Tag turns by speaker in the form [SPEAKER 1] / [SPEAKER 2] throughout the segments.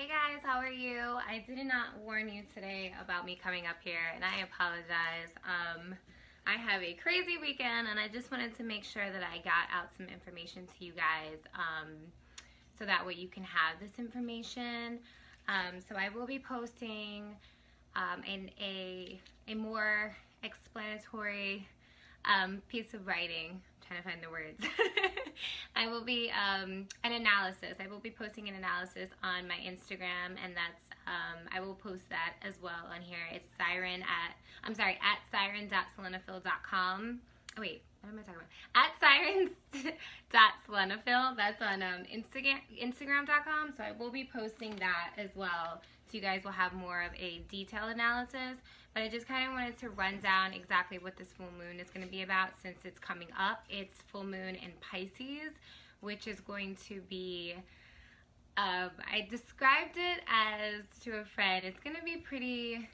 [SPEAKER 1] Hey guys, how are you? I did not warn you today about me coming up here, and I apologize. I have a crazy weekend, and I just wanted to make sure that I got out some information to you guys, so that way you can have this information. So I will be posting in a more explanatory piece of writing. I'm trying to find the words. I will be an analysis. I will be posting an analysis on my Instagram, and that's I will post that as well on here. It's at siren.selenophil.com. Oh wait, what am I talking about? At sirens.selenophil. That's on Instagram.com. So I will be posting that as well. So you guys will have more of a detailed analysis. But I just kind of wanted to run down exactly what this full moon is going to be about since it's coming up. It's full moon in Pisces, which is going to be, I described it as to a friend, it's going to be pretty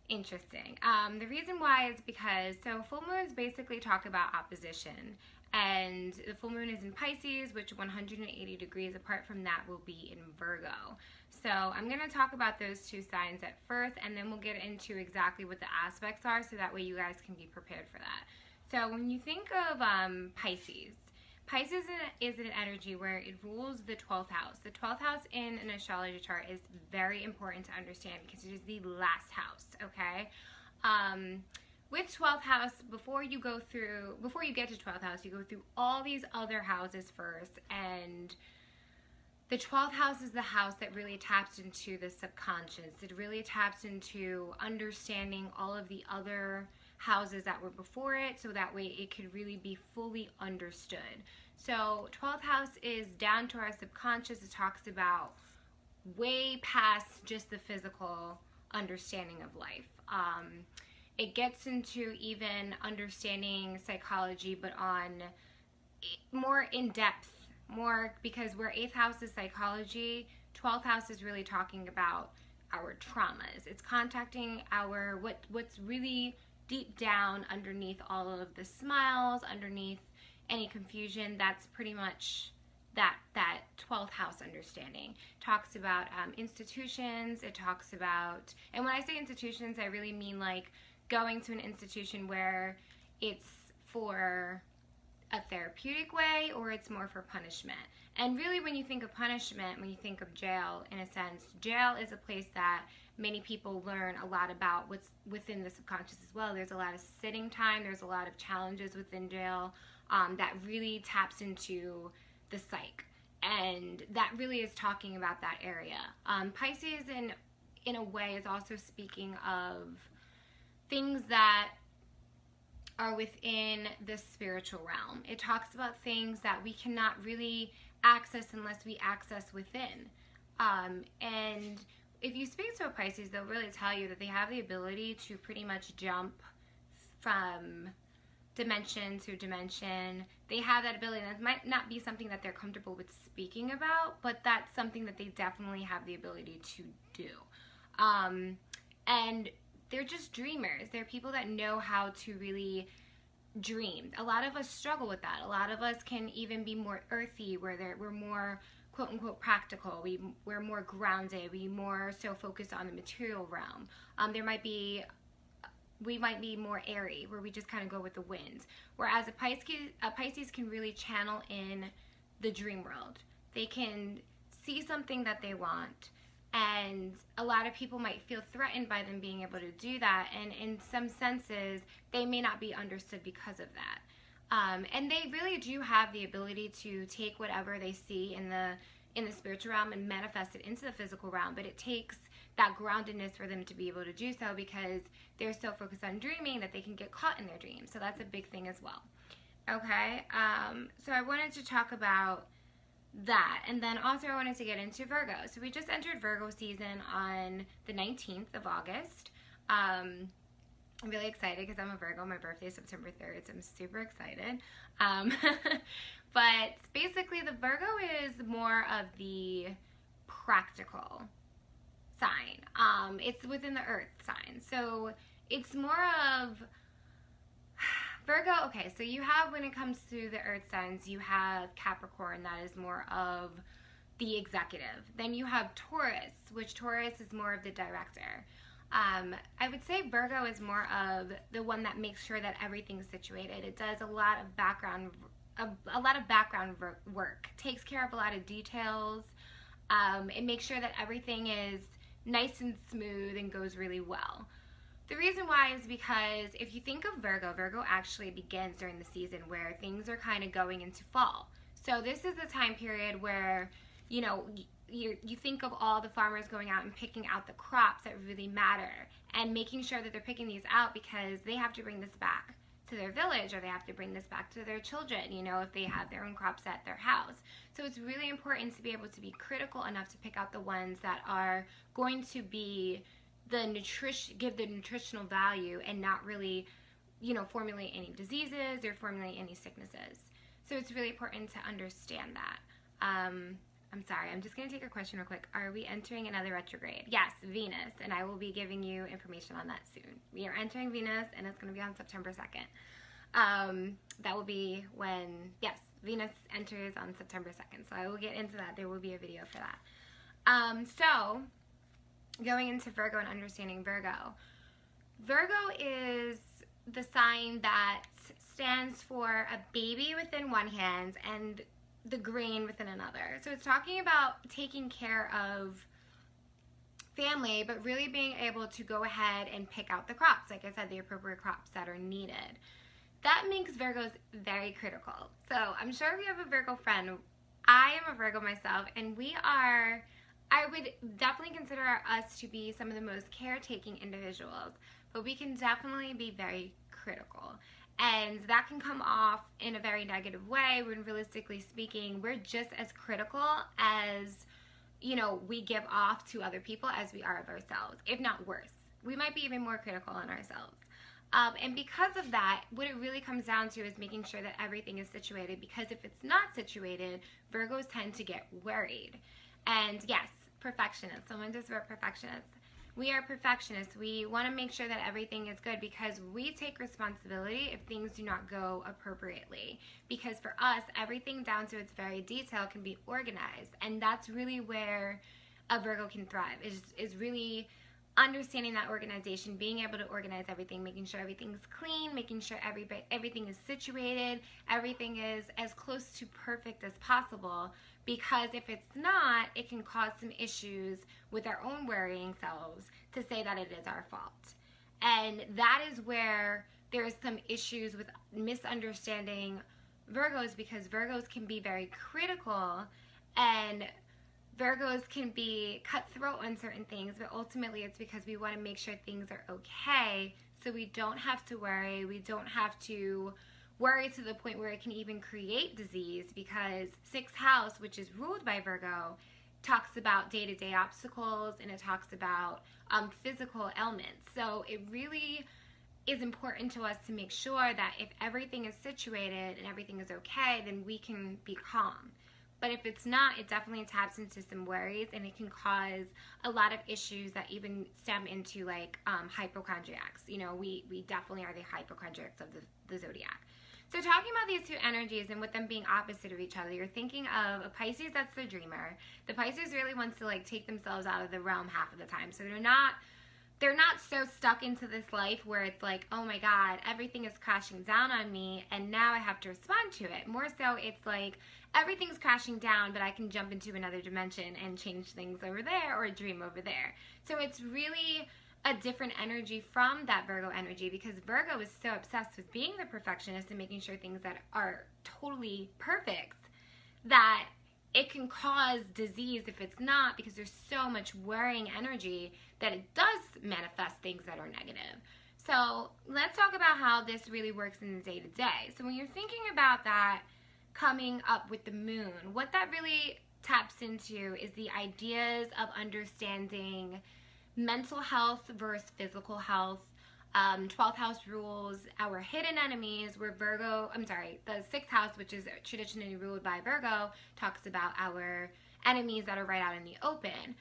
[SPEAKER 1] interesting. The reason why is because, so full moons basically talk about opposition. And the full moon is in Pisces, which 180 degrees apart from that will be in Virgo. So I'm going to talk about those two signs at first, and then we'll get into exactly what the aspects are, so that way you guys can be prepared for that. So when you think of Pisces, Pisces is an energy where it rules the 12th house. The 12th house in an astrology chart is very important to understand because it is the last house, okay? With 12th house, before you get to 12th house, you go through all these other houses first, and the 12th house is the house that really taps into the subconscious. It really taps into understanding all of the other houses that were before it, so that way it could really be fully understood. So 12th house is down to our subconscious. It talks about way past just the physical understanding of life. It gets into even understanding psychology, but on more in depth. More because where 8th house is psychology, 12th house is really talking about our traumas. It's contacting our what's really deep down underneath all of the smiles, underneath any confusion. That's pretty much that 12th house understanding. Talks about institutions. It talks about, and when I say institutions, I really mean like going to an institution where it's for a therapeutic way, or it's more for punishment. And really, when you think of punishment, when you think of jail, in a sense, jail is a place that many people learn a lot about what's within the subconscious as well. There's a lot of sitting time, there's a lot of challenges within jail that really taps into the psyche. And that really is talking about that area. Pisces, in a way, is also speaking of things that are within the spiritual realm. It talks about things that we cannot really access unless we access within. And if you speak to a Pisces, they'll really tell you that they have the ability to pretty much jump from dimension to dimension. They have that ability, and it might not be something that they're comfortable with speaking about, but that's something that they definitely have the ability to do. And they're just dreamers. They're people that know how to really dream. A lot of us struggle with that. A lot of us can even be more earthy, where we're more quote unquote practical. We're more grounded. We more so focused on the material realm. We might be more airy, where we just kind of go with the winds. Whereas a Pisces can really channel in the dream world. They can see something that they want. And a lot of people might feel threatened by them being able to do that, and in some senses they may not be understood because of that. And they really do have the ability to take whatever they see in the spiritual realm and manifest it into the physical realm, but it takes that groundedness for them to be able to do so, because they're so focused on dreaming that they can get caught in their dreams. So that's a big thing as well. Okay, so I wanted to talk about that, and then also I wanted to get into Virgo. So we just entered Virgo season on the 19th of August. I'm really excited because I'm a Virgo. My birthday is September 3rd, so I'm super excited. But basically the Virgo is more of the practical sign. It's within the earth sign, so it's more of Virgo. Okay, so you have, when it comes to the earth signs, you have Capricorn, that is more of the executive. Then you have Taurus, which Taurus is more of the director. I would say Virgo is more of the one that makes sure that everything's situated. It does a lot of background work, takes care of a lot of details. It makes sure that everything is nice and smooth and goes really well. The reason why is because if you think of Virgo, Virgo actually begins during the season where things are kind of going into fall. So this is the time period where, you know, you think of all the farmers going out and picking out the crops that really matter and making sure that they're picking these out because they have to bring this back to their village or they have to bring this back to their children, you know, if they have their own crops at their house. So it's really important to be able to be critical enough to pick out the ones that are going to be give the nutritional value and not really, you know, formulate any diseases or formulate any sicknesses. So it's really important to understand that. I'm sorry, I'm just going to take a question real quick. Are we entering another retrograde? Yes, Venus, and I will be giving you information on that soon. We are entering Venus, and it's going to be on September 2nd. That will be when, yes, Venus enters on September 2nd, so I will get into that. There will be a video for that. So, going into Virgo and understanding Virgo. Virgo is the sign that stands for a baby within one hand and the grain within another. So it's talking about taking care of family, but really being able to go ahead and pick out the crops, like I said, the appropriate crops that are needed. That makes Virgos very critical. So I'm sure we have a Virgo friend. I am a Virgo myself, and I would definitely consider us to be some of the most caretaking individuals, but we can definitely be very critical. And that can come off in a very negative way when realistically speaking, we're just as critical as, you know, we give off to other people as we are of ourselves, if not worse. We might be even more critical on ourselves. And because of that, what it really comes down to is making sure that everything is situated, because if it's not situated, Virgos tend to get worried. And yes, perfectionist. Someone just wrote perfectionist. We are perfectionists. We want to make sure that everything is good because we take responsibility if things do not go appropriately. Because for us, everything down to its very detail can be organized. And that's really where a Virgo can thrive, is really understanding that organization, being able to organize everything, making sure everything's clean, making sure everything is situated, everything is as close to perfect as possible. Because if it's not, it can cause some issues with our own worrying selves to say that it is our fault. And that is where there's some issues with misunderstanding Virgos, because Virgos can be very critical and Virgos can be cutthroat on certain things, but ultimately it's because we want to make sure things are okay so we don't have to worry. We don't have to worry to the point where it can even create disease, because 6th house, which is ruled by Virgo, talks about day-to-day obstacles and it talks about physical ailments. So it really is important to us to make sure that if everything is situated and everything is okay, then we can be calm. But if it's not, it definitely taps into some worries, and it can cause a lot of issues that even stem into like hypochondriacs. You know, we definitely are the hypochondriacs of the zodiac. So talking about these two energies and with them being opposite of each other, you're thinking of a Pisces that's the dreamer. The Pisces really wants to like take themselves out of the realm half of the time. So they're not so stuck into this life where it's like, oh my God, everything is crashing down on me and now I have to respond to it. More so it's like everything's crashing down, but I can jump into another dimension and change things over there or dream over there. So it's really a different energy from that Virgo energy, because Virgo is so obsessed with being the perfectionist and making sure things that are totally perfect that it can cause disease if it's not, because there's so much worrying energy that it does manifest things that are negative. So let's talk about how this really works in the day-to-day. So when you're thinking about that coming up with the moon, what that really taps into is the ideas of understanding mental health versus physical health. 12th house rules our hidden enemies, where the 6th house, which is traditionally ruled by Virgo, talks about our enemies that are right out in the open.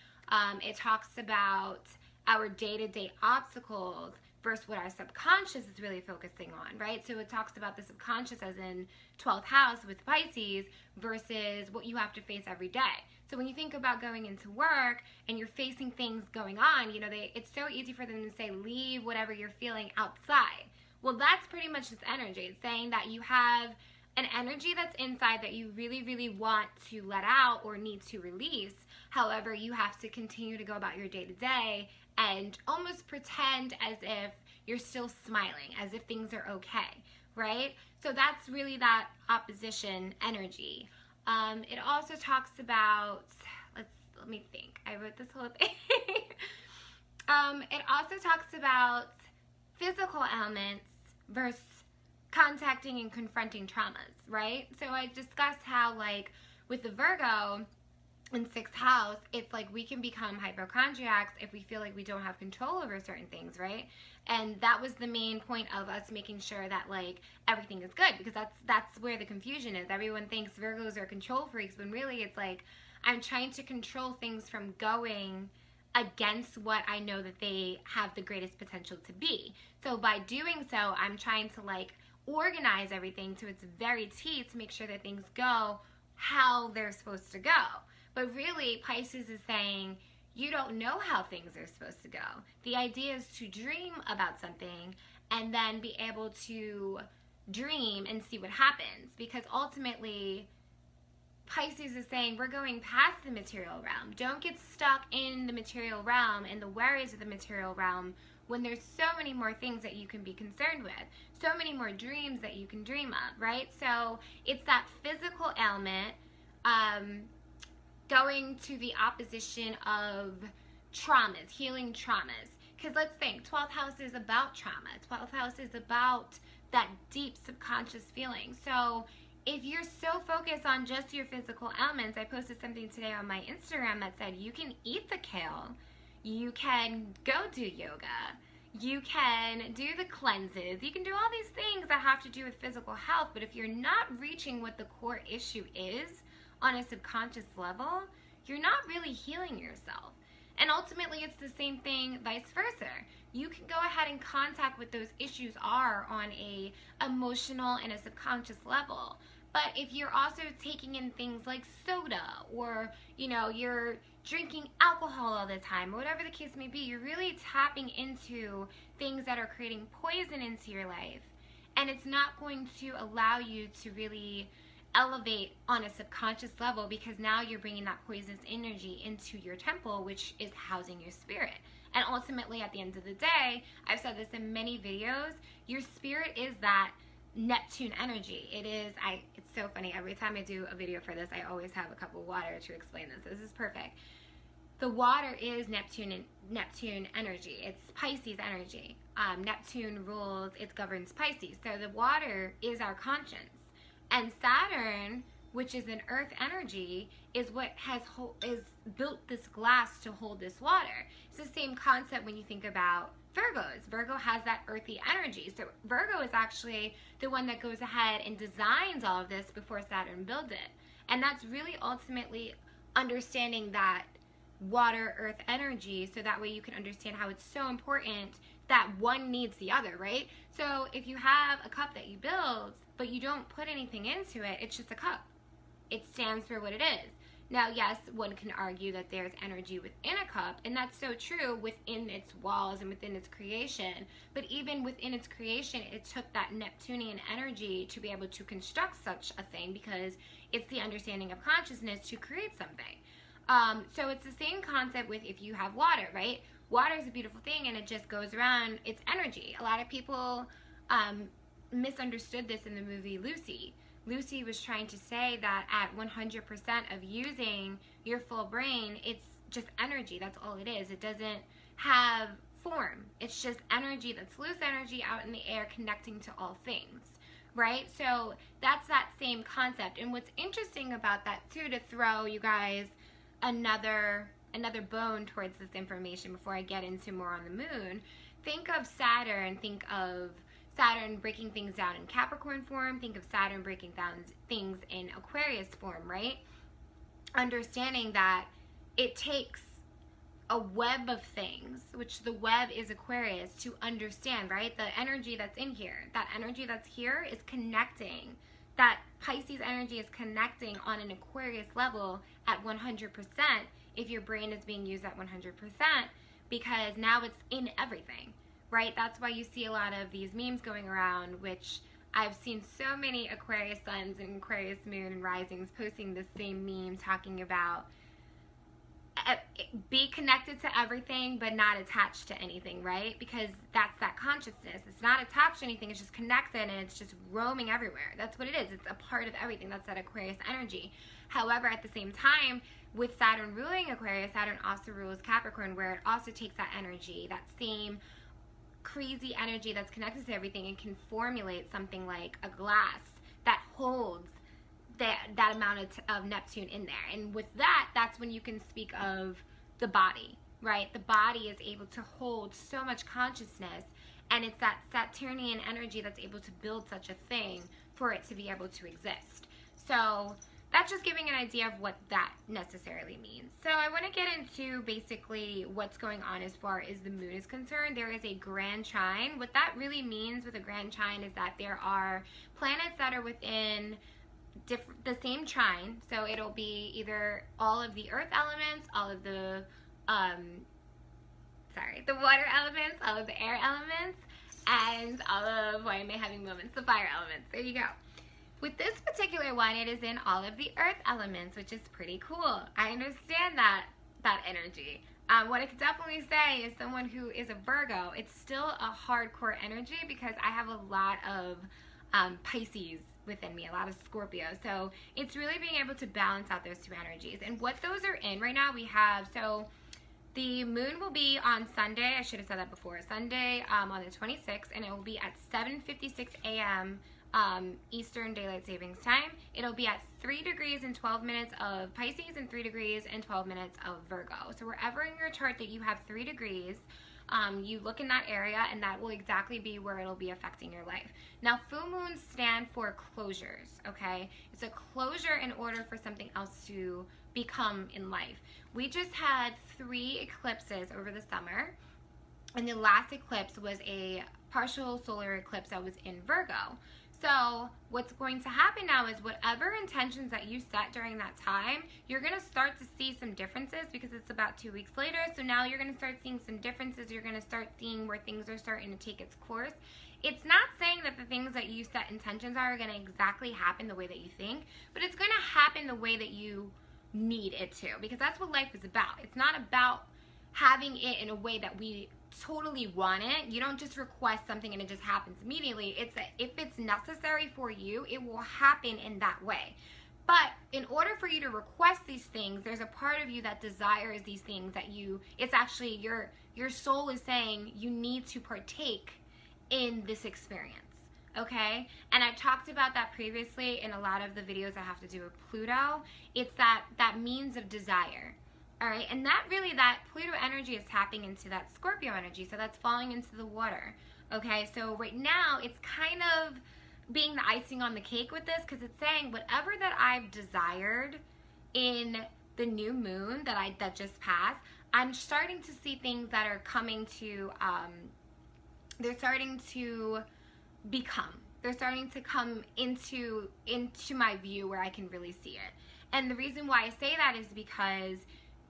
[SPEAKER 1] It talks about our day-to-day obstacles versus what our subconscious is really focusing on, right? So it talks about the subconscious as in 12th house with Pisces versus what you have to face every day. So when you think about going into work and you're facing things going on, you know, it's so easy for them to say, leave whatever you're feeling outside. Well, that's pretty much this energy. It's saying that you have an energy that's inside that you really, really want to let out or need to release. However, you have to continue to go about your day-to-day and almost pretend as if you're still smiling, as if things are okay, right? So that's really that opposition energy. It also talks about, let me think. I wrote this whole thing. It also talks about physical elements versus contacting and confronting traumas, right? So I discussed how, like, with the Virgo in 6th house, it's like we can become hypochondriacs if we feel like we don't have control over certain things, right? And that was the main point of us making sure that, like, everything is good, because that's where the confusion is. Everyone thinks Virgos are control freaks, when really it's like, I'm trying to control things from going against what I know that they have the greatest potential to be. So by doing so, I'm trying to, like, organize everything to its very teeth to make sure that things go how they're supposed to go. But really, Pisces is saying, you don't know how things are supposed to go. The idea is to dream about something and then be able to dream and see what happens. Because ultimately, Pisces is saying we're going past the material realm. Don't get stuck in the material realm and the worries of the material realm when there's so many more things that you can be concerned with. So many more dreams that you can dream of, right? So it's that physical element going to the opposition of traumas, healing traumas. Because let's think, 12th house is about trauma. 12th house is about that deep subconscious feeling. So if you're so focused on just your physical elements, I posted something today on my Instagram that said you can eat the kale, you can go do yoga, you can do the cleanses, you can do all these things that have to do with physical health, but if you're not reaching what the core issue is on a subconscious level, you're not really healing yourself. And ultimately, it's the same thing vice versa. You can go ahead and contact what those issues are on a emotional and a subconscious level. But if you're also taking in things like soda, or, you know, you're drinking alcohol all the time, or whatever the case may be, you're really tapping into things that are creating poison into your life. And it's not going to allow you to really elevate on a subconscious level, because now you're bringing that poisonous energy into your temple, which is housing your spirit. And ultimately, at the end of the day, I've said this in many videos, your spirit is that Neptune energy. It's so funny. Every time I do a video for this, I always have a cup of water to explain this. This is perfect. The water is Neptune energy. It's Pisces energy. Neptune rules, it governs Pisces. So the water is our conscience. And Saturn, which is an earth energy, is what is built this glass to hold this water. It's the same concept when you think about Virgos. Virgo has that earthy energy. So Virgo is actually the one that goes ahead and designs all of this before Saturn builds it. And that's really ultimately understanding that water earth energy, so that way you can understand how it's so important that one needs the other, right? So if you have a cup that you build, but you don't put anything into it, it's just a cup. It stands for what it is. Now, yes, one can argue that there's energy within a cup, and that's so true within its walls and within its creation. But even within its creation, it took that Neptunian energy to be able to construct such a thing, because it's the understanding of consciousness to create something. So it's the same concept with if you have water, right? Water is a beautiful thing, and it just goes around. It's energy. A lot of people misunderstood this in the movie Lucy. Lucy was trying to say that at 100% of using your full brain, it's just energy. That's all it is. It doesn't have form. It's just energy that's loose energy out in the air connecting to all things, right? So that's that same concept. And what's interesting about that too, to throw you guys another bone towards this information before I get into more on the moon, think of Saturn, think of Saturn breaking things down in Capricorn form, think of Saturn breaking down things in Aquarius form, right? Understanding that it takes a web of things, which the web is Aquarius, to understand, right? The energy that's in here, that energy that's here is connecting that Pisces energy is connecting on an Aquarius level at 100% if your brain is being used at 100%, because now it's in everything, right? That's why you see a lot of these memes going around, which I've seen so many Aquarius suns and Aquarius moon and risings posting the same meme talking about be connected to everything but not attached to anything, right? Because that's that consciousness. It's not attached to anything, it's just connected and it's just roaming everywhere. That's what it is. It's a part of everything. That's that Aquarius energy. However, at the same time, with Saturn ruling Aquarius, Saturn also rules Capricorn, where it also takes that energy, that same crazy energy that's connected to everything, and can formulate something like a glass that holds that amount of Neptune in there. And with that, that's when you can speak of the body, right? The body is able to hold so much consciousness, and it's that Saturnian energy that's able to build such a thing for it to be able to exist. So that's just giving an idea of what that necessarily means. So I want to get into basically what's going on as far as the moon is concerned. There is a Grand Trine. What that really means with a Grand Trine is that there are planets that are within the same trine. So it'll be either all of the earth elements, all of the the water elements, all of the air elements, and all of, why am I having moments, the fire elements. There you go. With this particular one, it is in all of the earth elements, which is pretty cool. I understand that energy. What I could definitely say is someone who is a Virgo, it's still a hardcore energy because I have a lot of Pisces within me, a lot of Scorpio. So it's really being able to balance out those two energies. And what those are in right now, we have, so the moon will be on Sunday, I should have said that before, Sunday on the 26th, and it will be at 7:56 a.m. Eastern Daylight Savings Time. It'll be at 3 degrees and 12 minutes of Pisces and 3 degrees and 12 minutes of Virgo. So wherever in your chart that you have 3 degrees, you look in that area, and that will exactly be where it'll be affecting your life. Now, full moons stand for closures, okay? It's a closure in order for something else to become in life. We just had 3 eclipses over the summer, and the last eclipse was a partial solar eclipse that was in Virgo. So what's going to happen now is whatever intentions that you set during that time, you're going to start to see some differences because it's about 2 weeks later. So now you're going to start seeing some differences. You're going to start seeing where things are starting to take its course. It's not saying that the things that you set intentions are going to exactly happen the way that you think, but it's going to happen the way that you need it to, because that's what life is about. It's not about having it in a way that we totally want it. You don't just request something and it just happens immediately. It's if it's necessary for you, it will happen in that way. But in order for you to request these things, there's a part of you that desires these things that it's actually your soul is saying you need to partake in this experience. Okay? And I've talked about that previously in a lot of the videos that have to do with Pluto. It's that means of desire. All right, and that Pluto energy is tapping into that Scorpio energy, so that's falling into the water. Okay, so right now it's kind of being the icing on the cake with this, because it's saying whatever that I've desired in the new moon that just passed, I'm starting to see things that are coming to, they're starting to become. They're starting to come into my view where I can really see it. And the reason why I say that is because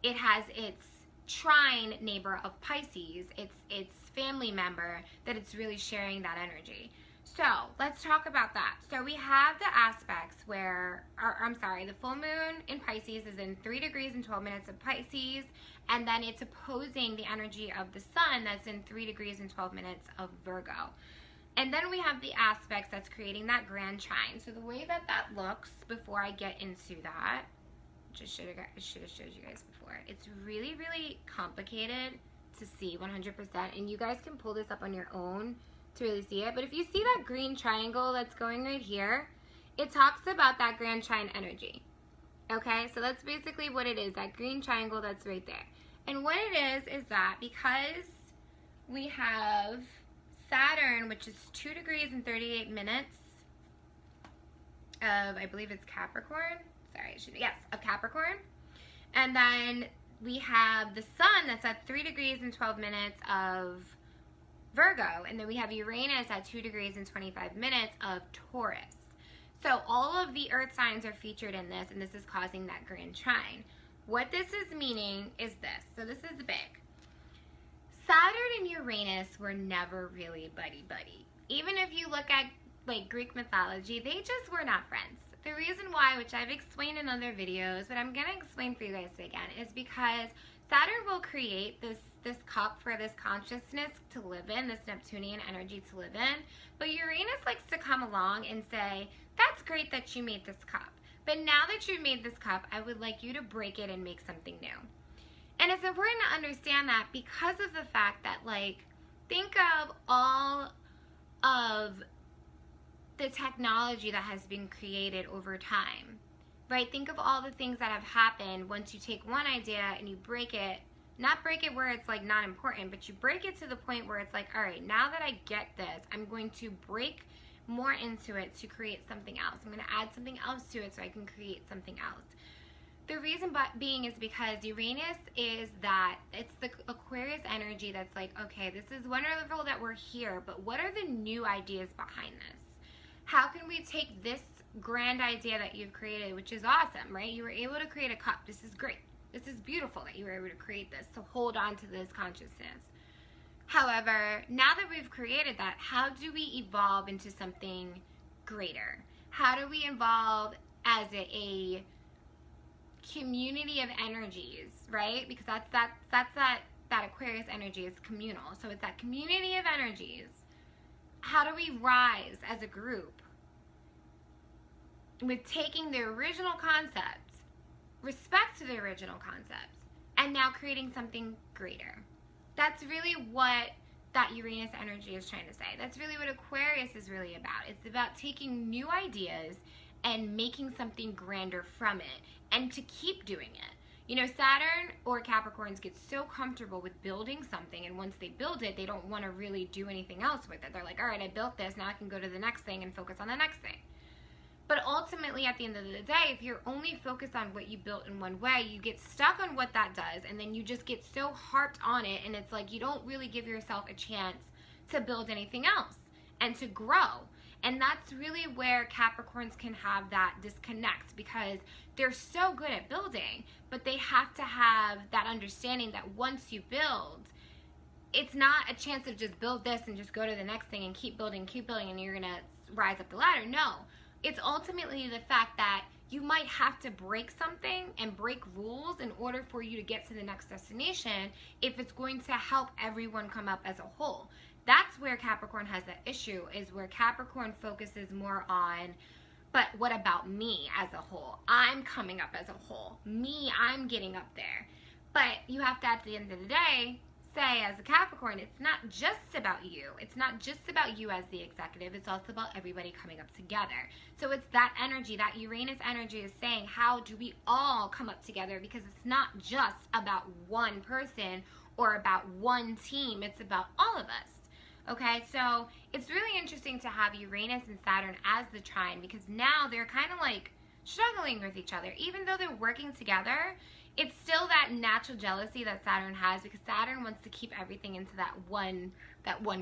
[SPEAKER 1] it has its trine neighbor of Pisces, its family member, that it's really sharing that energy. So let's talk about that. So we have the aspects where, the full moon in Pisces is in 3 degrees and 12 minutes of Pisces, and then it's opposing the energy of the sun that's in 3 degrees and 12 minutes of Virgo. And then we have the aspects that's creating that Grand Trine. So the way that looks, before I get into that, I should have showed you guys before. It's really, really complicated to see 100%, and you guys can pull this up on your own to really see it. But if you see that green triangle that's going right here, it talks about that Grand Trine energy. Okay, so that's basically what it is, that green triangle that's right there. And what it is that because we have Saturn, which is 2 degrees and 38 minutes of, I believe it's Capricorn. Of Capricorn. And then we have the sun that's at 3 degrees and 12 minutes of Virgo. And then we have Uranus at 2 degrees and 25 minutes of Taurus. So all of the earth signs are featured in this, and this is causing that Grand Trine. What this is meaning is this. So this is big. Saturn and Uranus were never really buddy-buddy. Even if you look at like Greek mythology, they just were not friends. The reason why, which I've explained in other videos, but I'm going to explain for you guys again, is because Saturn will create this cup for this consciousness to live in, this Neptunian energy to live in, but Uranus likes to come along and say, that's great that you made this cup, but now that you've made this cup, I would like you to break it and make something new. And it's important to understand that because of the fact that, like, think of all of the technology that has been created over time, right? Think of all the things that have happened once you take one idea and you break it, not break it where it's like not important, but you break it to the point where it's like, all right, now that I get this, I'm going to break more into it to create something else. I'm going to add something else to it so I can create something else. The reason being is because Uranus is that, it's the Aquarius energy that's like, okay, this is wonderful that we're here, but what are the new ideas behind this? How can we take this grand idea that you've created, which is awesome, right? You were able to create a cup. This is great. This is beautiful that you were able to create this, to hold on to this consciousness. However, now that we've created that, how do we evolve into something greater? How do we evolve as a community of energies, right? Because that Aquarius energy is communal. So it's that community of energies. How do we rise as a group with taking the original concepts, respect to the original concepts, and now creating something greater? That's really what that Uranus energy is trying to say. That's really what Aquarius is really about. It's about taking new ideas and making something grander from it, and to keep doing it. You know, Saturn or Capricorns get so comfortable with building something, and once they build it, they don't want to really do anything else with it. They're like, all right, I built this, now I can go to the next thing and focus on the next thing. But ultimately, at the end of the day, if you're only focused on what you built in one way, you get stuck on what that does, and then you just get so harped on it, and it's like you don't really give yourself a chance to build anything else and to grow. And that's really where Capricorns can have that disconnect, because they're so good at building, but they have to have that understanding that once you build, it's not a chance of just build this and just go to the next thing and keep building, and you're gonna rise up the ladder. No, it's ultimately the fact that you might have to break something and break rules in order for you to get to the next destination if it's going to help everyone come up as a whole. That's where Capricorn has that issue, is where Capricorn focuses more on, but what about me as a whole? I'm coming up as a whole. Me, I'm getting up there. But you have to, at the end of the day, say as a Capricorn, it's not just about you. It's not just about you as the executive. It's also about everybody coming up together. So it's that energy, that Uranus energy is saying, how do we all come up together? Because it's not just about one person or about one team. It's about all of us. Okay, so it's really interesting to have Uranus and Saturn as the trine, because now they're kind of like struggling with each other. Even though they're working together, it's still that natural jealousy that Saturn has, because Saturn wants to keep everything into that one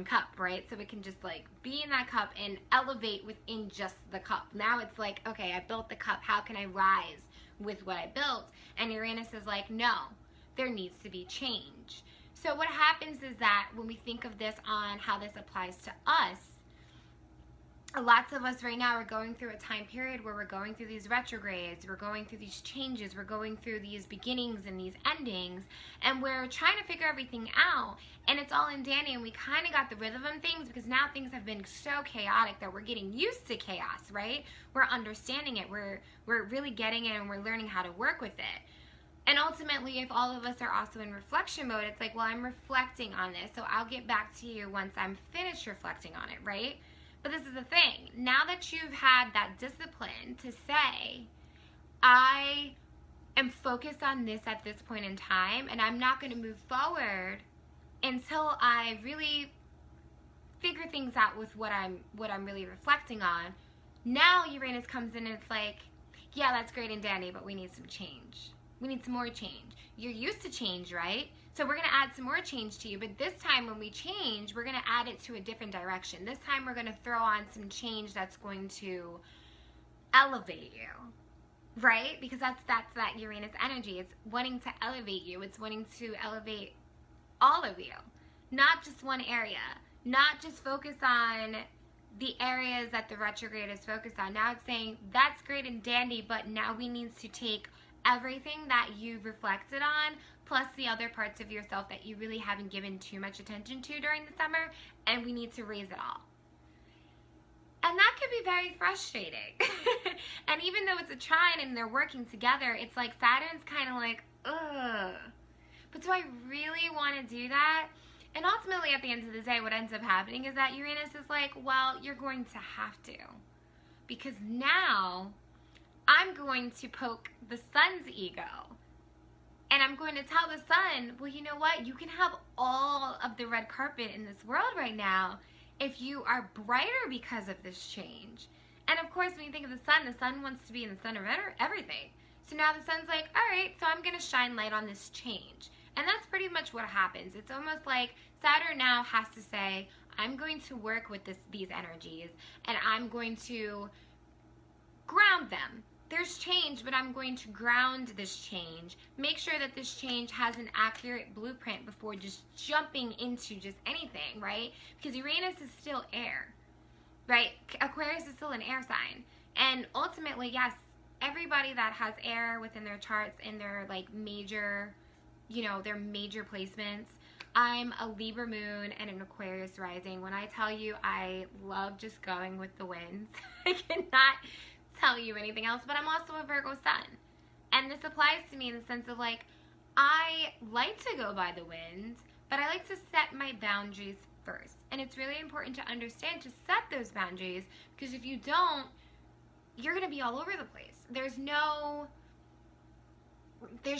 [SPEAKER 1] cup, right? So it can just like be in that cup and elevate within just the cup. Now it's like, okay, I built the cup. How can I rise with what I built? And Uranus is like, no, there needs to be change. So what happens is that when we think of this on how this applies to us, lots of us right now are going through a time period where we're going through these retrogrades, we're going through these changes, we're going through these beginnings and these endings, and we're trying to figure everything out, and it's all in dandy, and we kind of got the rhythm of things, because now things have been so chaotic that we're getting used to chaos, right? We're understanding it, we're really getting it, and we're learning how to work with it. And ultimately, if all of us are also in reflection mode, it's like, well, I'm reflecting on this, so I'll get back to you once I'm finished reflecting on it, right? But this is the thing. Now that you've had that discipline to say, I am focused on this at this point in time, and I'm not going to move forward until I really figure things out with what I'm really reflecting on. Now Uranus comes in and it's like, yeah, that's great and dandy, but we need some change. We need some more change. You're used to change, right? So we're going to add some more change to you, but this time when we change, we're going to add it to a different direction. This time we're going to throw on some change that's going to elevate you, right? Because that's that Uranus energy. It's wanting to elevate you. It's wanting to elevate all of you, not just one area, not just focus on the areas that the retrograde is focused on. Now it's saying that's great and dandy, but now we need to take everything that you've reflected on, plus the other parts of yourself that you really haven't given too much attention to during the summer, and we need to raise it all. And that could be very frustrating. And even though it's a trine and they're working together, it's like Saturn's kind of like, ugh. But do I really want to do that? And ultimately, at the end of the day, what ends up happening is that Uranus is like, well, you're going to have to. Because now, I'm going to poke the sun's ego. And I'm going to tell the sun, well, you know what? You can have all of the red carpet in this world right now if you are brighter because of this change. And of course, when you think of the sun wants to be in the center of everything. So now the sun's like, all right, so I'm going to shine light on this change. And that's pretty much what happens. It's almost like Saturn now has to say, I'm going to work with these energies, and I'm going to ground them. There's change, but I'm going to ground this change. Make sure that this change has an accurate blueprint before just jumping into just anything, right? Because Uranus is still air, right? Aquarius is still an air sign. And ultimately, yes, everybody that has air within their charts in their like major, their major placements. I'm a Libra moon and an Aquarius rising. When I tell you I love just going with the winds, I cannot tell you anything else, but I'm also a Virgo sun. And this applies to me in the sense of like, I like to go by the winds, but I like to set my boundaries first. And it's really important to understand to set those boundaries, because if you don't, you're going to be all over the place. There's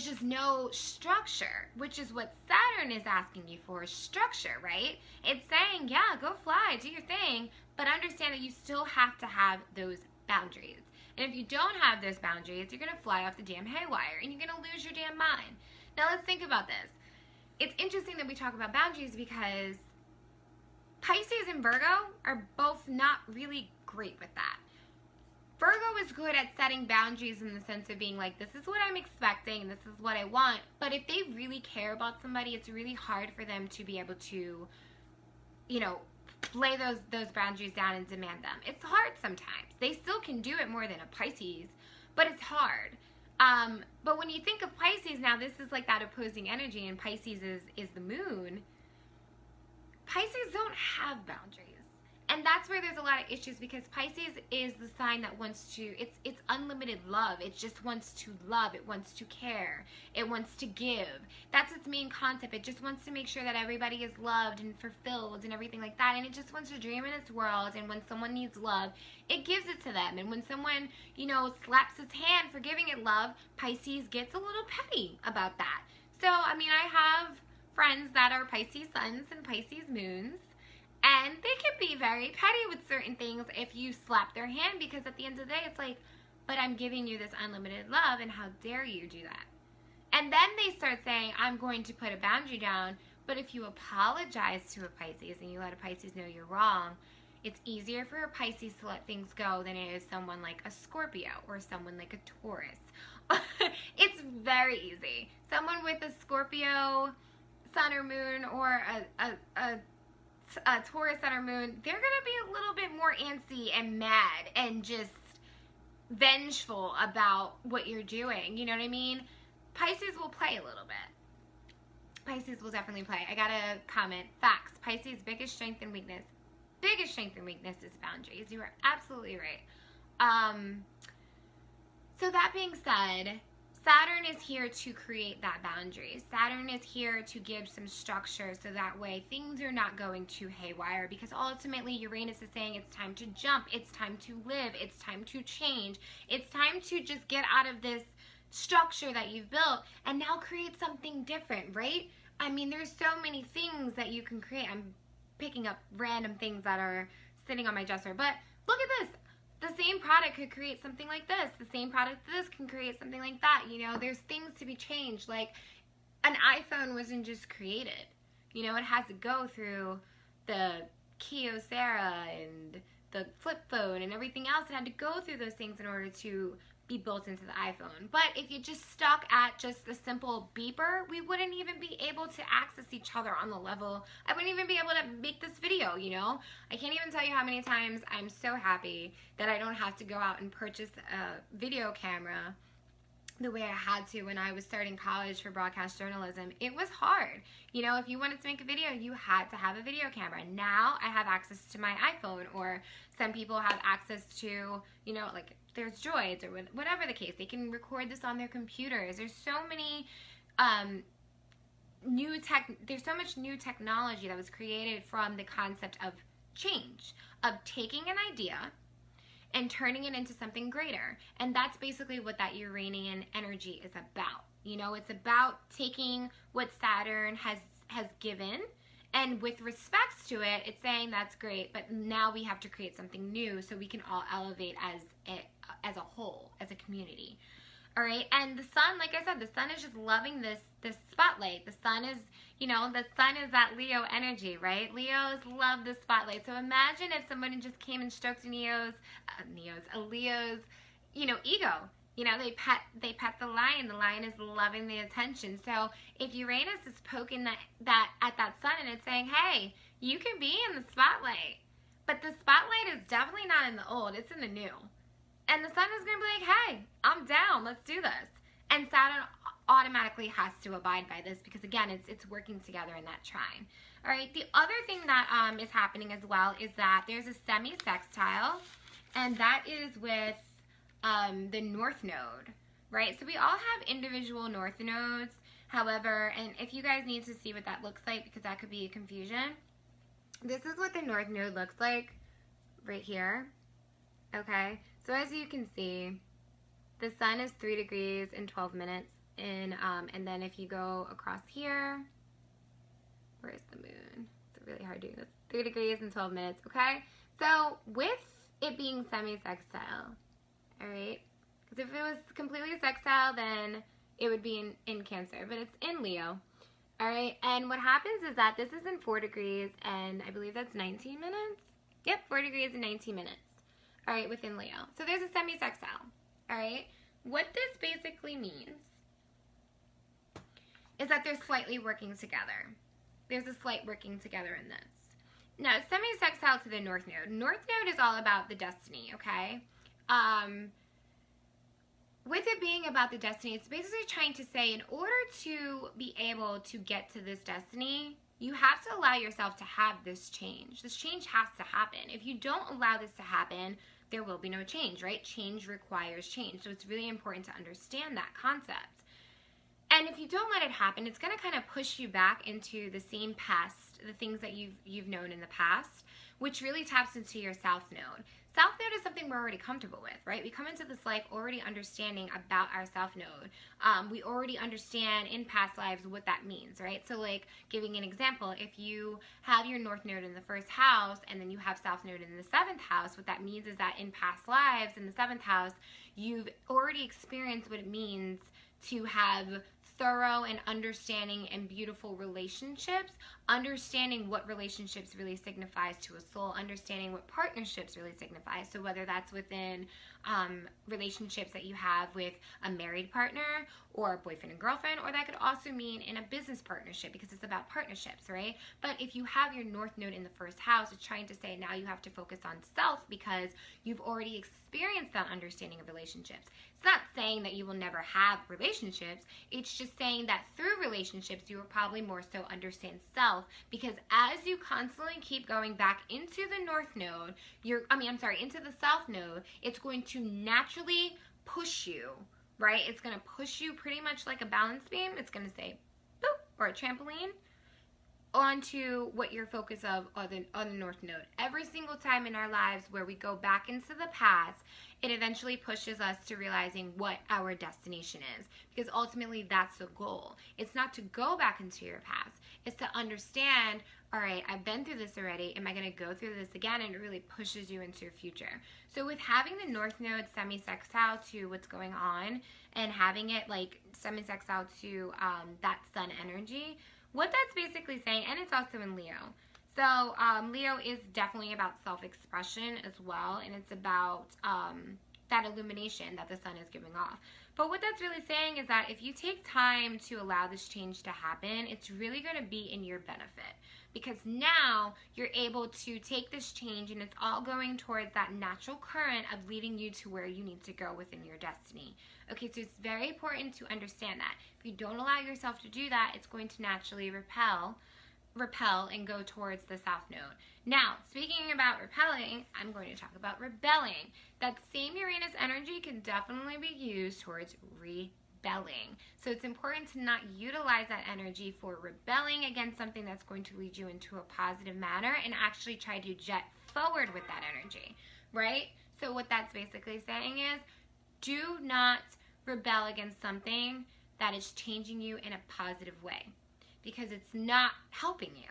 [SPEAKER 1] just no structure, which is what Saturn is asking you for, structure, right? It's saying, yeah, go fly, do your thing, but understand that you still have to have those boundaries. And if you don't have those boundaries, you're going to fly off the damn haywire, and you're going to lose your damn mind. Now, let's think about this. It's interesting that we talk about boundaries because Pisces and Virgo are both not really great with that. Virgo is good at setting boundaries in the sense of being like, this is what I'm expecting, this is what I want. But if they really care about somebody, it's really hard for them to be able to, lay those boundaries down and demand them. It's hard sometimes. They still can do it more than a Pisces, but it's hard. But when you think of Pisces, now this is like that opposing energy, and Pisces is the moon. Pisces don't have boundaries. And that's where there's a lot of issues, because Pisces is the sign that wants to, it's unlimited love. It just wants to love. It wants to care. It wants to give. That's its main concept. It just wants to make sure that everybody is loved and fulfilled and everything like that. And it just wants to dream in its world. And when someone needs love, it gives it to them. And when someone, slaps its hand for giving it love, Pisces gets a little petty about that. So, I have friends that are Pisces suns and Pisces moons. And they can be very petty with certain things if you slap their hand, because at the end of the day, it's like, but I'm giving you this unlimited love, and how dare you do that? And then they start saying, I'm going to put a boundary down. But if you apologize to a Pisces and you let a Pisces know you're wrong, it's easier for a Pisces to let things go than it is someone like a Scorpio or someone like a Taurus. It's very easy. Someone with a Scorpio sun or moon, or a Taurus sun or moon, they're going to be a little bit more antsy and mad and just vengeful about what you're doing. You know what I mean? Pisces will play a little bit. Pisces will definitely play. I got a comment. Facts. Pisces' biggest strength and weakness is boundaries. You are absolutely right. So that being said, Saturn is here to create that boundary. Saturn is here to give some structure so that way things are not going too haywire, because ultimately Uranus is saying it's time to jump, it's time to live, it's time to change, it's time to just get out of this structure that you've built and now create something different, right? There's so many things that you can create. I'm picking up random things that are sitting on my dresser, but look at this. The same product could create something like this. The same product this can create something like that. There's things to be changed. Like an iPhone wasn't just created. It has to go through the Kyocera and flip phone and everything else. It had to go through those things in order to be built into the iPhone. But if you just stuck at just the simple beeper, we wouldn't even be able to access each other on the level. I wouldn't even be able to make this video, you know? I can't even tell you how many times I'm so happy that I don't have to go out and purchase a video camera the way I had to when I was starting college for broadcast journalism. It was hard. You know, if you wanted to make a video, you had to have a video camera. Now I have access to my iPhone, or some people have access to, you know, like there's Droids or whatever the case. They can record this on their computers. There's so many there's so much new technology that was created from the concept of change, of taking an idea and turning it into something greater. And that's basically what that Uranian energy is about. You know, it's about taking what Saturn has given, and with respects to it, it's saying that's great, but now we have to create something new so we can all elevate as a whole, as a community. All right, and the sun, like I said, the sun is just loving this spotlight. The sun is, you know, the sun is that Leo energy, right? Leos love the spotlight. So imagine if somebody just came and stroked a Leo's, you know, ego. You know, they pet the lion. The lion is loving the attention. So if Uranus is poking that at that sun and it's saying, hey, you can be in the spotlight, but the spotlight is definitely not in the old, it's in the new. And the sun is going to be like, hey, I'm down, let's do this. And Saturn automatically has to abide by this because, again, it's working together in that trine. All right, the other thing that is happening as well is that there's a semi-sextile, and that is with the North Node, right? So we all have individual North Nodes. However, and if you guys need to see what that looks like, because that could be a confusion, this is what the North Node looks like right here. Okay, so as you can see, the sun is 3 degrees and 12 minutes in, and then if you go across here, where's the moon? It's really hard doing this. 3 degrees and 12 minutes, okay? So with it being semi-sextile, all right, because if it was completely sextile, then it would be in Cancer, but it's in Leo, all right? And what happens is that this is in 4 degrees, and I believe that's 19 minutes? Yep, 4 degrees and 19 minutes. All right, within Leo. So there's a semi-sextile, all right? What this basically means is that they're slightly working together. There's a slight working together in this. Now, semi-sextile to the North Node. North Node is all about the destiny, okay? With it being about the destiny, it's basically trying to say in order to be able to get to this destiny, you have to allow yourself to have this change. This change has to happen. If you don't allow this to happen, there will be no change, right? Change requires change. So it's really important to understand that concept. And if you don't let it happen, it's going to kind of push you back into the same past, the things that you've known in the past, which really taps into your South Node. South Node is something we're already comfortable with, right? We come into this life already understanding about our South Node. We already understand in past lives what that means, right? So like giving an example, if you have your North Node in the 1st house and then you have South Node in the 7th house, what that means is that in past lives in the 7th house, you've already experienced what it means to have thorough and understanding and beautiful relationships, understanding what relationships really signifies to a soul, understanding what partnerships really signify. So whether that's within relationships that you have with a married partner or a boyfriend and girlfriend, or that could also mean in a business partnership because it's about partnerships, right? But if you have your North Node in the 1st house, it's trying to say now you have to focus on self because you've already experienced that understanding of relationships. It's not saying that you will never have relationships. It's just saying that through relationships, you will probably more so understand self because as you constantly keep going back into the North Node, into the South Node, it's going to naturally push you, right? It's going to push you pretty much like a balance beam. It's going to say, boop, or a trampoline onto what your focus of on the North Node. Every single time in our lives where we go back into the past, it eventually pushes us to realizing what our destination is. Because ultimately that's the goal. It's not to go back into your past. It's to understand, all right, I've been through this already. Am I going to go through this again? And it really pushes you into your future. So with having the North Node semi-sextile to what's going on and having it like semi-sextile to that sun energy, what that's basically saying, and it's also in Leo. So Leo is definitely about self-expression as well, and it's about that illumination that the sun is giving off. But what that's really saying is that if you take time to allow this change to happen, it's really going to be in your benefit, because now you're able to take this change and it's all going towards that natural current of leading you to where you need to go within your destiny. Okay, so it's very important to understand that. If you don't allow yourself to do that, it's going to naturally repel and go towards the south node. Now, speaking about repelling, I'm going to talk about rebelling. That same Uranus energy can definitely be used towards rebelling. So it's important to not utilize that energy for rebelling against something that's going to lead you into a positive manner, and actually try to jet forward with that energy, right? So what that's basically saying is, do not rebel against something that is changing you in a positive way, because it's not helping you.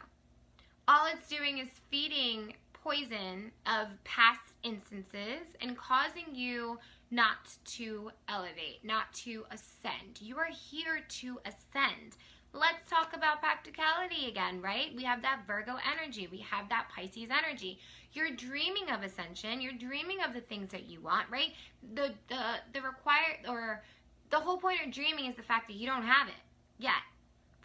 [SPEAKER 1] All it's doing is feeding poison of past instances and causing you not to elevate, not to ascend. You are here to ascend. Let's talk about practicality again, right? We have that Virgo energy. We have that Pisces energy. You're dreaming of ascension. You're dreaming of the things that you want, right? The whole point of dreaming is the fact that you don't have it yet,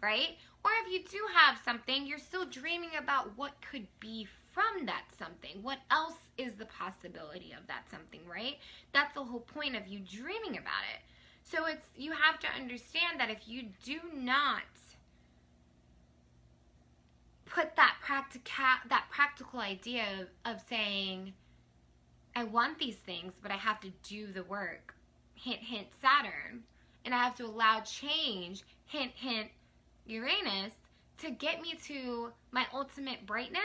[SPEAKER 1] right? Or if you do have something, you're still dreaming about what could be from that something. What else is the possibility of that something, right? That's the whole point of you dreaming about it. So you have to understand that if you do not put that practical idea of saying, I want these things, but I have to do the work, hint, hint, Saturn, and I have to allow change, hint, hint, Uranus, to get me to my ultimate brightness,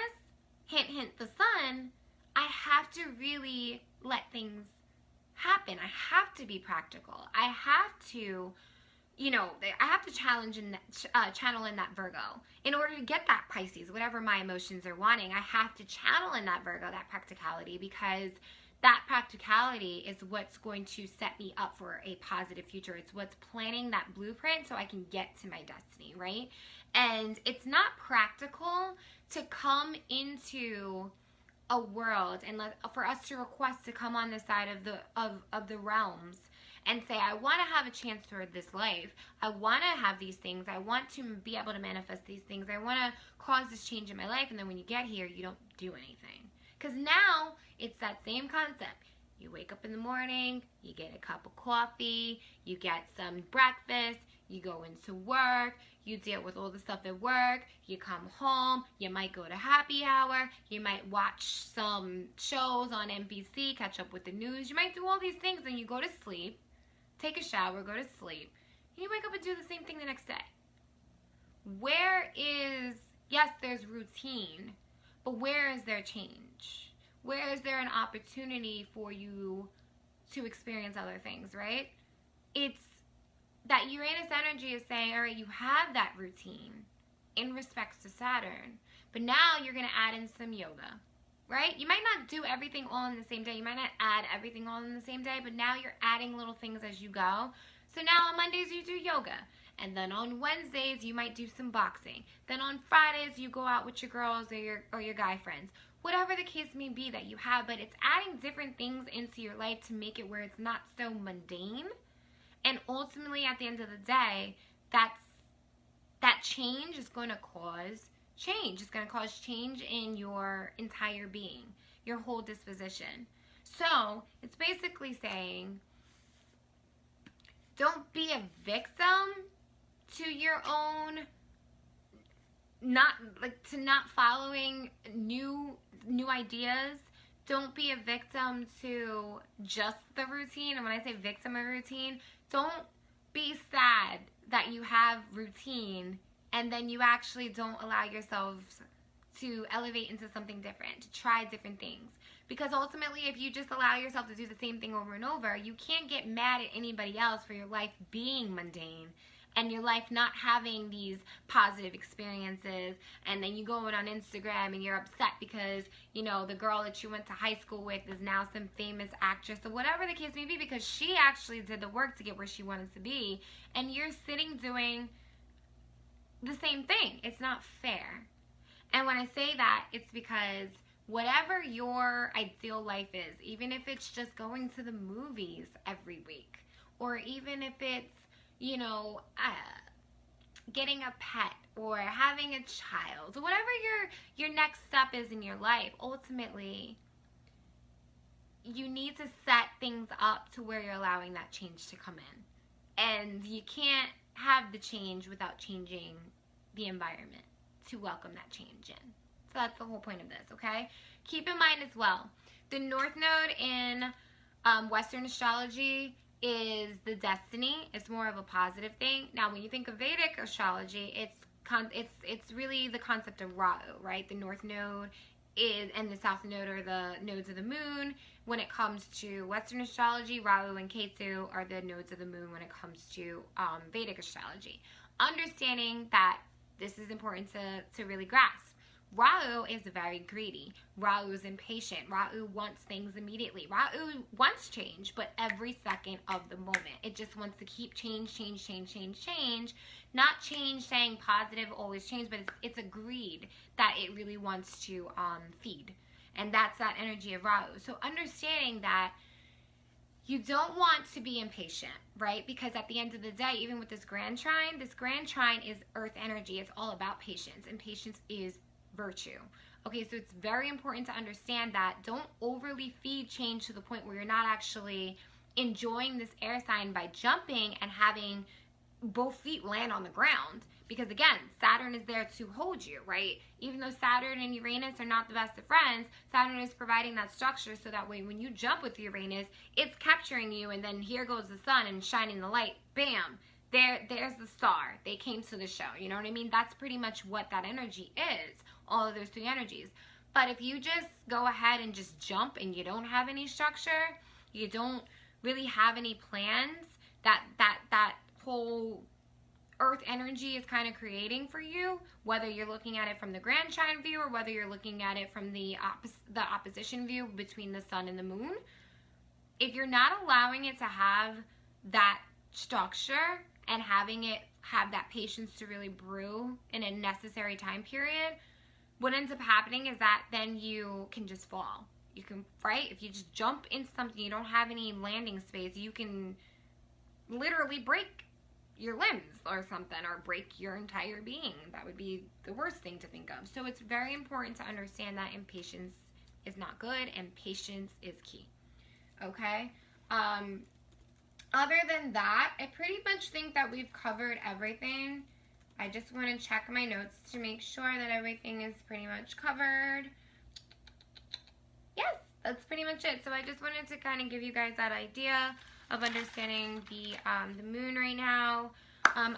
[SPEAKER 1] hint, hint, the sun, I have to really let things happen. I have to be practical. I have to, I have to channel in that Virgo. In order to get that Pisces, whatever my emotions are wanting, I have to channel in that Virgo, that practicality, because that practicality is what's going to set me up for a positive future. It's what's planning that blueprint so I can get to my destiny, right? And it's not practical to come into a world and for us to request to come on the side of the realms and say, I want to have a chance toward this life. I want to have these things. I want to be able to manifest these things. I want to cause this change in my life. And then when you get here, you don't do anything. Because now it's that same concept. You wake up in the morning, you get a cup of coffee, you get some breakfast, you go into work, you deal with all the stuff at work, you come home, you might go to happy hour, you might watch some shows on NBC, catch up with the news, you might do all these things, and you go to sleep, take a shower, go to sleep, and you wake up and do the same thing the next day. Yes, there's routine, but where is there change? Where is there an opportunity for you to experience other things, right? It's that Uranus energy is saying, all right, you have that routine in respects to Saturn, but now you're going to add in some yoga, right? You might not do everything all in the same day. You might not add everything all in the same day, but now you're adding little things as you go. So now on Mondays you do yoga. And then on Wednesdays, you might do some boxing. Then on Fridays, you go out with your girls or your guy friends. Whatever the case may be that you have, but it's adding different things into your life to make it where it's not so mundane. And ultimately, at the end of the day, that change is going to cause change. It's going to cause change in your entire being, your whole disposition. So it's basically saying, don't be a victim to your own not following new ideas. Don't be a victim to just the routine. And when I say victim of routine, don't be sad that you have routine and then you actually don't allow yourselves to elevate into something different, to try different things. Because ultimately, if you just allow yourself to do the same thing over and over, you can't get mad at anybody else for your life being mundane and your life not having these positive experiences, and then you go on Instagram and you're upset because, the girl that you went to high school with is now some famous actress, or whatever the case may be, because she actually did the work to get where she wanted to be, and you're sitting doing the same thing. It's not fair. And when I say that, it's because whatever your ideal life is, even if it's just going to the movies every week, or even if it's, you know, getting a pet or having a child, whatever your next step is in your life, ultimately, you need to set things up to where you're allowing that change to come in. And you can't have the change without changing the environment to welcome that change in. So that's the whole point of this, okay? Keep in mind as well, the North Node in Western astrology is the destiny. It's more of a positive thing. Now, when you think of Vedic astrology, it's really the concept of Rahu, right? The North Node and the South Node are the nodes of the moon. When it comes to Western astrology, Rahu and Ketu are the nodes of the moon when it comes to Vedic astrology. Understanding that this is important to really grasp. Rahu is very greedy. Rahu is impatient. Rahu wants things immediately. Rahu wants change, but every second of the moment. It just wants to keep change. Not change saying positive, always change, but it's a greed that it really wants to feed. And that's that energy of Rahu. So understanding that you don't want to be impatient, right? Because at the end of the day, even with this Grand Trine is earth energy. It's all about patience, and patience is virtue. Okay, so it's very important to understand that. Don't overly feed change to the point where you're not actually enjoying this air sign by jumping and having both feet land on the ground. Because again, Saturn is there to hold you, right? Even though Saturn and Uranus are not the best of friends, Saturn is providing that structure so that way when you jump with Uranus, it's capturing you, and then here goes the sun and shining the light. Bam! There's the star. They came to the show. You know what I mean? That's pretty much what that energy is. All of those three energies. But if you just go ahead and just jump and you don't have any structure, you don't really have any plans, that whole earth energy is kind of creating for you, whether you're looking at it from the Grand Trine view or whether you're looking at it from the opposition view between the sun and the moon. If you're not allowing it to have that structure and having it have that patience to really brew in a necessary time period, what ends up happening is that then you can just fall. You can, right? If you just jump into something, you don't have any landing space, you can literally break your limbs or something, or break your entire being. That would be the worst thing to think of. So it's very important to understand that impatience is not good and patience is key. Okay? Other than that, I pretty much think that we've covered everything. I just want to check my notes to make sure that everything is pretty much covered. Yes, that's pretty much it. So I just wanted to kind of give you guys that idea of understanding the moon right now.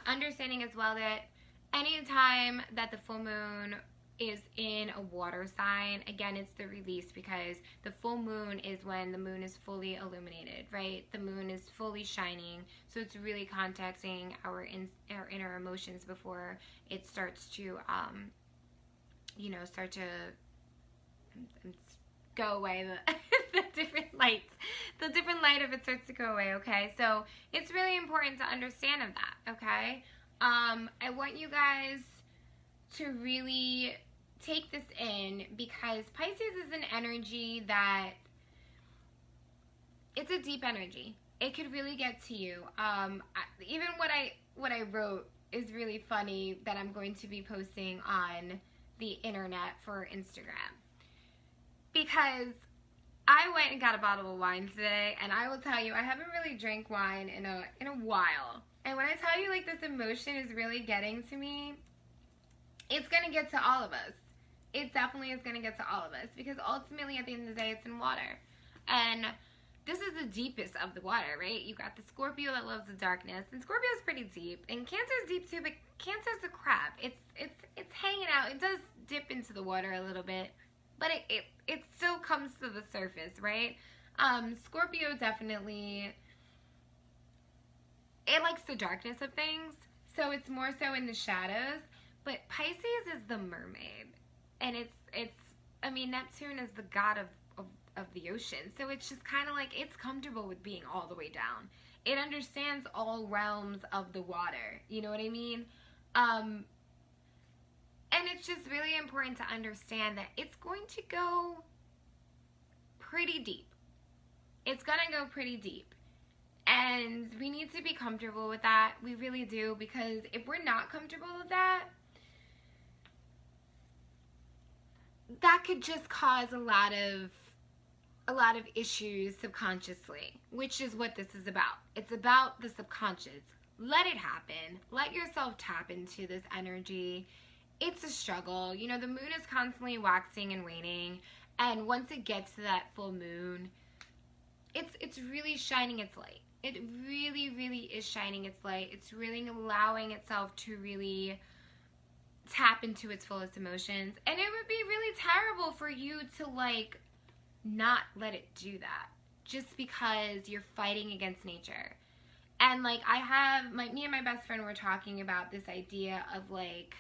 [SPEAKER 1] Understanding as well that anytime that the full moon is in a water sign, again, it's the release, because the full moon is when the moon is fully illuminated, right? The moon is fully shining, so it's really contacting our inner emotions before it starts to, start to go away. The different lights, the different light of it starts to go away. Okay, so it's really important to understand of that. Okay, I want you guys to really take this in, because Pisces is an energy that, it's a deep energy. It could really get to you. Even what I wrote is really funny, that I'm going to be posting on the internet for Instagram, because I went and got a bottle of wine today, and I will tell you, I haven't really drank wine in a while. And when I tell you, like, this emotion is really getting to me, it's going to get to all of us. It definitely is going to get to all of us, because ultimately at the end of the day, it's in water. And this is the deepest of the water, right? You got the Scorpio that loves the darkness, and Scorpio is pretty deep, and Cancer is deep too, but Cancer is a crab. It's hanging out. It does dip into the water a little bit, but it still comes to the surface, right? Scorpio definitely, it likes the darkness of things, so it's more so in the shadows. But Pisces is the mermaid, and I mean, Neptune is the god of the ocean, so it's just kind of like, it's comfortable with being all the way down. It understands all realms of the water, you know what I mean? And it's just really important to understand that it's going to go pretty deep. It's going to go pretty deep. And we need to be comfortable with that. We really do, because if we're not comfortable with that, that could just cause a lot of issues subconsciously, which is what this is about. It's about the subconscious. Let it happen. Let yourself tap into this energy. It's a struggle. You know, the moon is constantly waxing and waning, and once it gets to that full moon, it's really shining its light. It really, really is shining its light. It's really allowing itself to really tap into its fullest emotions. And it would be really terrible for you to, like, not let it do that just because you're fighting against nature. And, like, me and my best friend were talking about this idea of, like,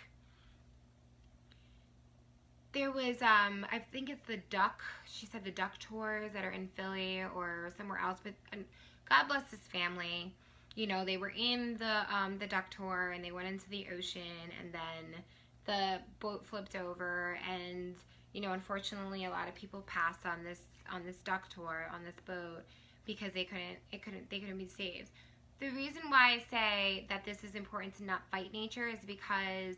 [SPEAKER 1] there was, I think it's the duck, she said the duck tours that are in Philly or somewhere else, but God bless his family. You know, they were in the duck tour, and they went into the ocean, and then the boat flipped over, and, you know, unfortunately a lot of people passed on this duck tour, on this boat, because they couldn't be saved. The reason why I say that this is important to not fight nature is because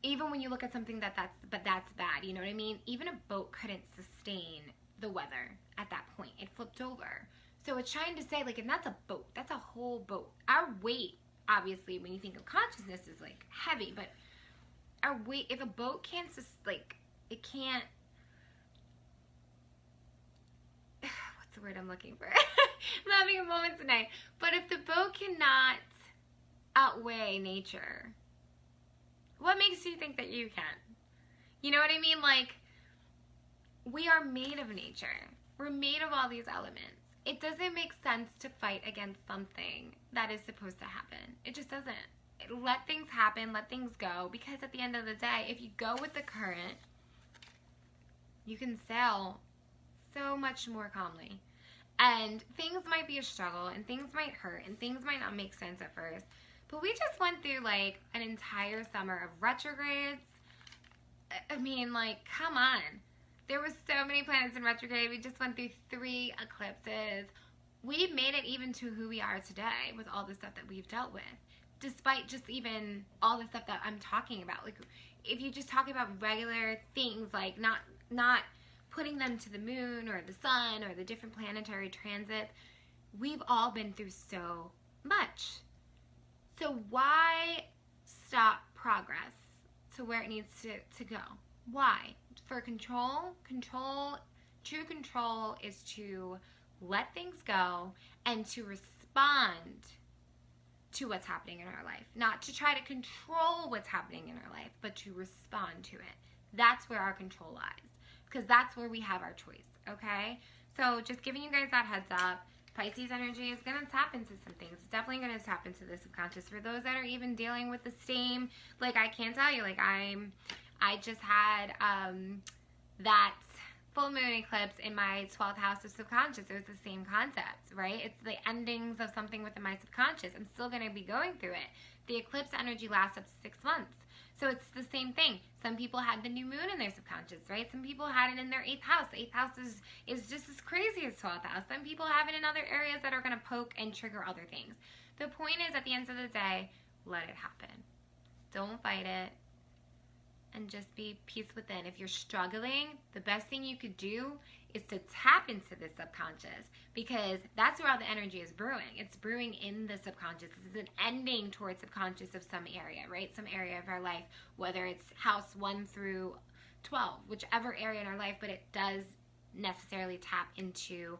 [SPEAKER 1] even when you look at something that's bad, you know what I mean? Even a boat couldn't sustain the weather at that point. It flipped over. So it's trying to say, like, and that's a boat. That's a whole boat. Our weight, obviously, when you think of consciousness, is, like, heavy. But our weight, if a boat can't, it can't, what's the word I'm looking for? I'm having a moment tonight. But if the boat cannot outweigh nature, what makes you think that you can? You know what I mean? Like, we are made of nature. We're made of all these elements. It doesn't make sense to fight against something that is supposed to happen. It just doesn't. Let things happen, let things go, because at the end of the day, if you go with the current, you can sail so much more calmly. And things might be a struggle, and things might hurt, and things might not make sense at first. But we just went through, like, an entire summer of retrogrades. I mean, like, come on. There were so many planets in retrograde. We just went through 3 eclipses. We've made it even to who we are today with all the stuff that we've dealt with. Despite just even all the stuff that I'm talking about. Like, if you just talk about regular things, like not putting them to the moon or the sun or the different planetary transits, we've all been through so much. So why stop progress to where it needs to go? Why? For control, true control is to let things go and to respond to what's happening in our life. Not to try to control what's happening in our life, but to respond to it. That's where our control lies, because that's where we have our choice, okay? So just giving you guys that heads up. Pisces energy is going to tap into some things. It's definitely going to tap into the subconscious. For those that are even dealing with the same, like, I can't tell you, like, I just had that full moon eclipse in my 12th house of subconscious. It was the same concept, right? It's the endings of something within my subconscious. I'm still going to be going through it. The eclipse energy lasts up to 6 months. So it's the same thing. Some people had the new moon in their subconscious, right? Some people had it in their 8th house. The 8th house is just as crazy as 12th house. Some people have it in other areas that are going to poke and trigger other things. The point is, at the end of the day, let it happen. Don't fight it. And just be peace within. If you're struggling, the best thing you could do is to tap into the subconscious, because that's where all the energy is brewing. It's brewing in the subconscious. This is an ending towards subconscious of some area, right? Some area of our life, whether it's house 1 through 12, whichever area in our life, but it does necessarily tap into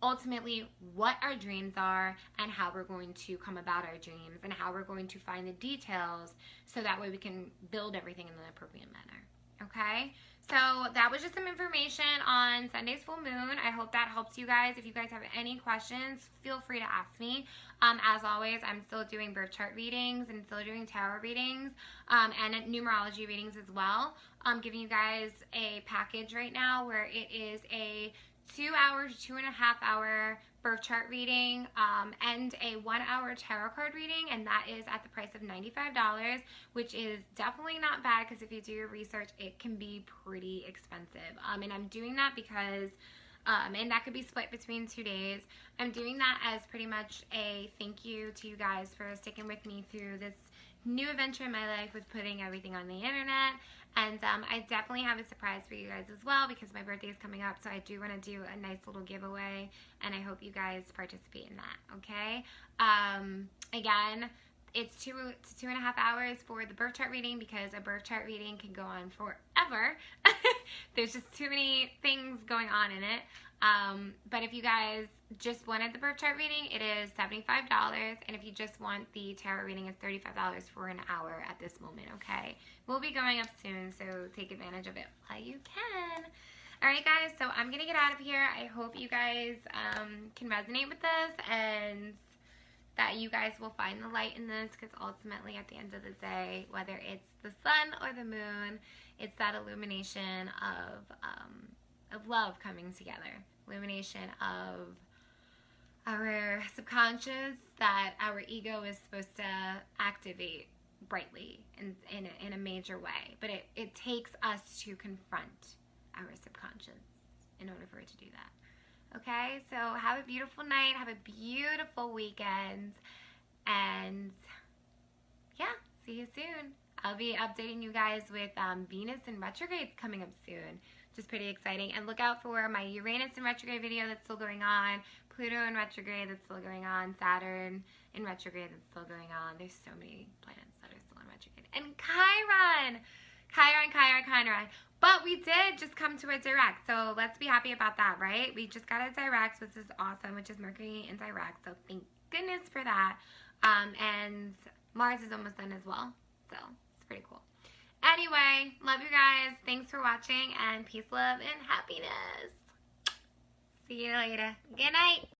[SPEAKER 1] ultimately what our dreams are and how we're going to come about our dreams and how we're going to find the details so that way we can build everything in the appropriate manner. Okay? So that was just some information on Sunday's full moon. I hope that helps you guys. If you guys have any questions, feel free to ask me. As always, I'm still doing birth chart readings and still doing tarot readings and numerology readings as well. I'm giving you guys a package right now where it is a 2-hour to 2.5-hour birth chart reading and a 1-hour tarot card reading, and that is at the price of $95, which is definitely not bad because if you do your research, it can be pretty expensive. And I'm doing that because, and that could be split between 2 days. I'm doing that as pretty much a thank you to you guys for sticking with me through this new adventure in my life with putting everything on the internet. And I definitely have a surprise for you guys as well because my birthday is coming up, so I do want to do a nice little giveaway, and I hope you guys participate in that, okay? Again, it's 2 to 2.5 hours for the birth chart reading because a birth chart reading can go on forever. There's just too many things going on in it. But if you guys just wanted the birth chart reading, it is $75, and if you just want the tarot reading, it's $35 for an hour at this moment, okay? We'll be going up soon, so take advantage of it while you can. Alright guys, so I'm going to get out of here. I hope you guys can resonate with this, and that you guys will find the light in this, because ultimately at the end of the day, whether it's the sun or the moon, it's that illumination of love coming together. Illumination of our subconscious that our ego is supposed to activate brightly in a major way. But it takes us to confront our subconscious in order for it to do that. Okay, so have a beautiful night, have a beautiful weekend, and yeah, see you soon. I'll be updating you guys with Venus in retrograde coming up soon, which is pretty exciting. And look out for my Uranus in retrograde video that's still going on, Pluto in retrograde that's still going on, Saturn in retrograde that's still going on. There's so many planets that are still in retrograde. And Chiron. But we did just come to a direct, so let's be happy about that, right? We just got a direct, which is awesome, which is Mercury in direct, so thank goodness for that. And Mars is almost done as well, so it's pretty cool. Anyway, love you guys. Thanks for watching, and peace, love, and happiness. See you later. Good night.